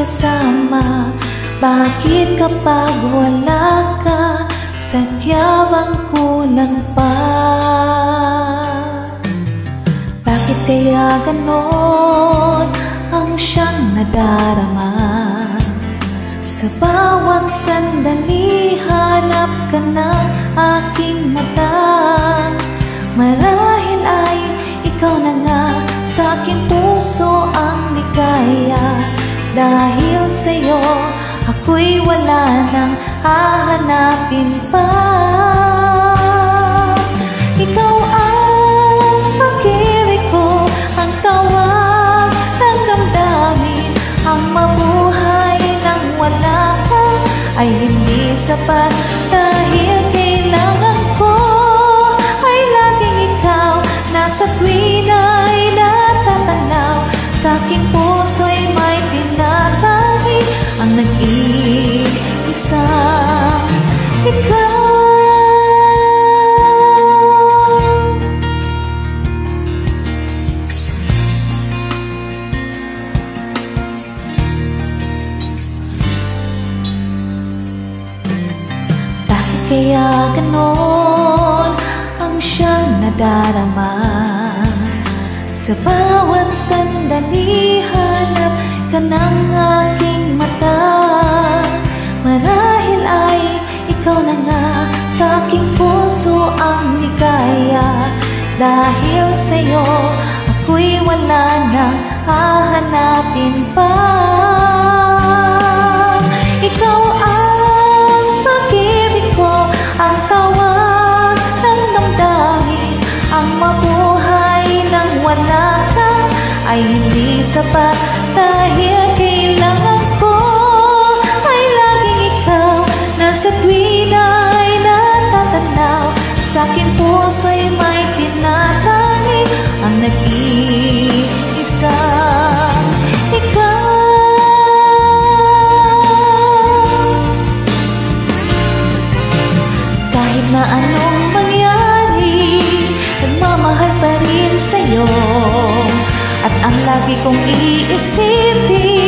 kasama? Bakit kapag wala ka, sadya bang kulang pa? Bakit kaya ganon ang siyang nadarama? Sa bawat sandali hanap ka ng aking mata. Marahil ay ikaw na nga sa aking puso ang ligaya. Dahil sa'yo ako'y wala nang hahanapin pa. Ikaw ang pag-ibig ko, ang tawag ng damdamin. Ang mabuhay nang wala ka ay hindi sapat. Dahil kailangan ko ay laging ikaw. Nasa tuwin ay natatanaw, sa aking puso'y may tinatahi ang nag-iisang ikaw. Bakit kaya ganon ang siyang nadarama? Sa bawat sandali hanap ka ng aking mata. Marahil ay ikaw na nga sa aking puso ang ligaya. Dahil sa'yo ako'y wala nang hahanapin pa. Ikaw ang pag-ibig ko, ang tawag ng damdamin. Ang mabuhay nang wala ka ay hindi sapat. Dahil kailangan ko ay laging ikaw. Nasa tuwin ay natatanaw, sa aking puso'y may tinatahi ang nag-iisang ikaw. Kahit na anong mangyari, nagmamahal pa rin sa'yo. At ang lagi kong iisipin,